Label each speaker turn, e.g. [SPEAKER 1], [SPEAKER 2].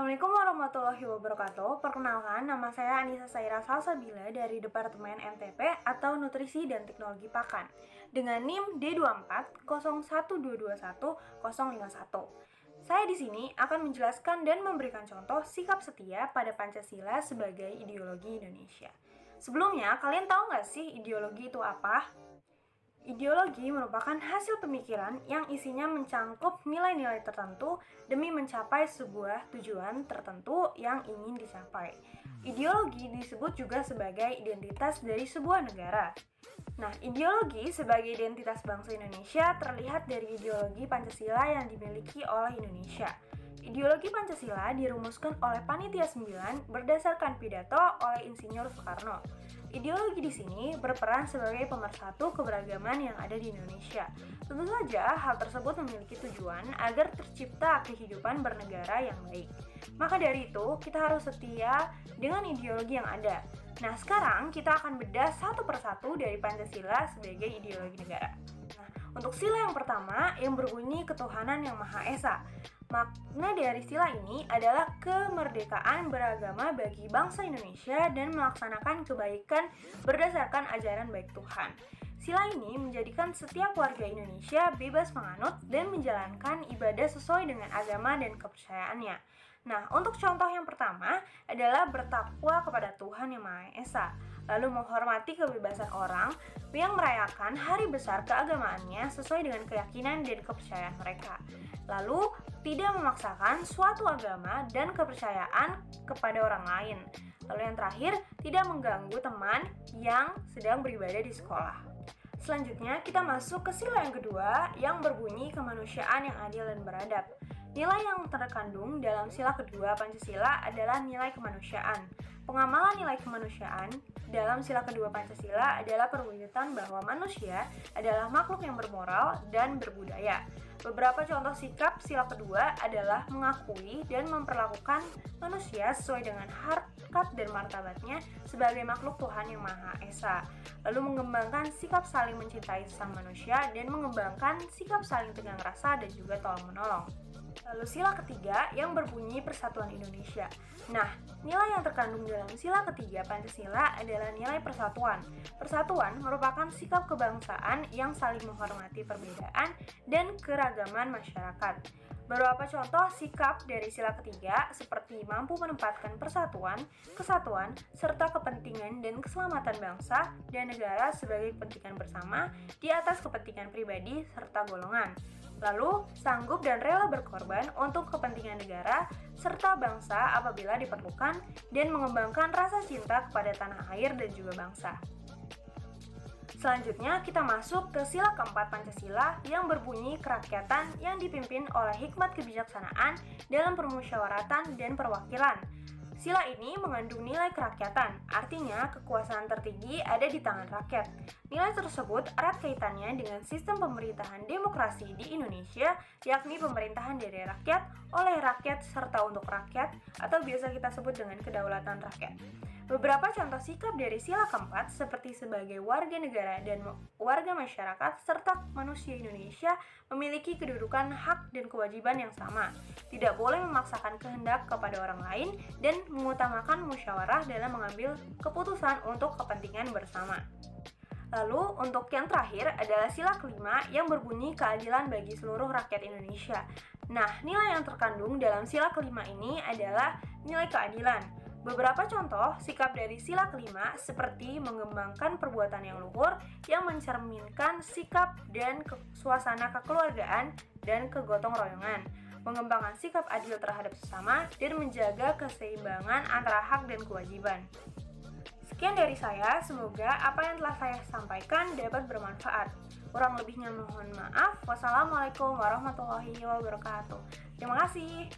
[SPEAKER 1] Assalamualaikum warahmatullahi wabarakatuh. Perkenalkan, nama saya Anissa Saira Salsabila dari Departemen NTP atau Nutrisi dan Teknologi Pakan dengan NIM D2401221051. Saya di sini akan menjelaskan dan memberikan contoh sikap setia pada Pancasila sebagai ideologi Indonesia. Sebelumnya, kalian tahu nggak sih ideologi itu apa? Ideologi merupakan hasil pemikiran yang isinya mencangkup nilai-nilai tertentu demi mencapai sebuah tujuan tertentu yang ingin dicapai. Ideologi disebut juga sebagai identitas dari sebuah negara. Nah, ideologi sebagai identitas bangsa Indonesia terlihat dari ideologi Pancasila yang dimiliki oleh Indonesia. Ideologi Pancasila dirumuskan oleh Panitia 9 berdasarkan pidato oleh Insinyur Soekarno. Ideologi di sini berperan sebagai pemersatu keberagaman yang ada di Indonesia. Tentu saja, hal tersebut memiliki tujuan agar tercipta kehidupan bernegara yang baik. Maka dari itu, kita harus setia dengan ideologi yang ada. Nah, sekarang kita akan bedah satu persatu dari Pancasila sebagai ideologi negara. Nah, untuk sila yang pertama yang berbunyi ketuhanan yang Maha Esa. Makna dari sila ini adalah kemerdekaan beragama bagi bangsa Indonesia dan melaksanakan kebaikan berdasarkan ajaran baik Tuhan. Sila ini menjadikan setiap warga Indonesia bebas menganut dan menjalankan ibadah sesuai dengan agama dan kepercayaannya. Nah, untuk contoh yang pertama adalah bertakwa kepada Tuhan Yang Maha Esa, lalu menghormati kebebasan orang yang merayakan hari besar keagamaannya sesuai dengan keyakinan dan kepercayaan mereka. Lalu, tidak memaksakan suatu agama dan kepercayaan kepada orang lain. Lalu yang terakhir, tidak mengganggu teman yang sedang beribadah di sekolah. Selanjutnya, kita masuk ke sila yang kedua yang berbunyi kemanusiaan yang adil dan beradab. Nilai yang terkandung dalam sila kedua Pancasila adalah nilai kemanusiaan. Pengamalan nilai kemanusiaan dalam sila kedua Pancasila adalah perwujudan bahwa manusia adalah makhluk yang bermoral dan berbudaya. Beberapa contoh sikap sila kedua adalah mengakui dan memperlakukan manusia sesuai dengan harkat dan martabatnya sebagai makhluk Tuhan Yang Maha Esa. Lalu mengembangkan sikap saling mencintai sesama manusia dan mengembangkan sikap saling tegang rasa dan juga tolong-menolong. Lalu sila ketiga yang berbunyi Persatuan Indonesia. Nah, nilai yang terkandung dalam sila ketiga Pancasila adalah nilai persatuan. Persatuan merupakan sikap kebangsaan yang saling menghormati perbedaan dan keragaman masyarakat. Beberapa contoh sikap dari sila ketiga seperti mampu menempatkan persatuan, kesatuan, serta kepentingan dan keselamatan bangsa dan negara sebagai kepentingan bersama di atas kepentingan pribadi serta golongan. Lalu, sanggup dan rela berkorban untuk kepentingan negara serta bangsa apabila diperlukan dan mengembangkan rasa cinta kepada tanah air dan juga bangsa. Selanjutnya, kita masuk ke sila keempat Pancasila yang berbunyi kerakyatan yang dipimpin oleh hikmat kebijaksanaan dalam permusyawaratan dan perwakilan. Sila ini mengandung nilai kerakyatan, artinya kekuasaan tertinggi ada di tangan rakyat. Nilai tersebut erat kaitannya dengan sistem pemerintahan demokrasi di Indonesia, yakni pemerintahan dari rakyat, oleh rakyat, serta untuk rakyat, atau biasa kita sebut dengan kedaulatan rakyat. Beberapa contoh sikap dari sila keempat seperti sebagai warga negara dan warga masyarakat serta manusia Indonesia memiliki kedudukan hak dan kewajiban yang sama. Tidak boleh memaksakan kehendak kepada orang lain dan mengutamakan musyawarah dalam mengambil keputusan untuk kepentingan bersama. Lalu, untuk yang terakhir adalah sila kelima yang berbunyi keadilan bagi seluruh rakyat Indonesia. Nah, nilai yang terkandung dalam sila kelima ini adalah nilai keadilan. Beberapa contoh sikap dari sila kelima seperti mengembangkan perbuatan yang luhur yang mencerminkan sikap dan suasana kekeluargaan dan kegotong royongan, mengembangkan sikap adil terhadap sesama, dan menjaga keseimbangan antara hak dan kewajiban. Sekian dari saya, semoga apa yang telah saya sampaikan dapat bermanfaat. Kurang lebihnya mohon maaf. Wassalamualaikum warahmatullahi wabarakatuh. Terima kasih.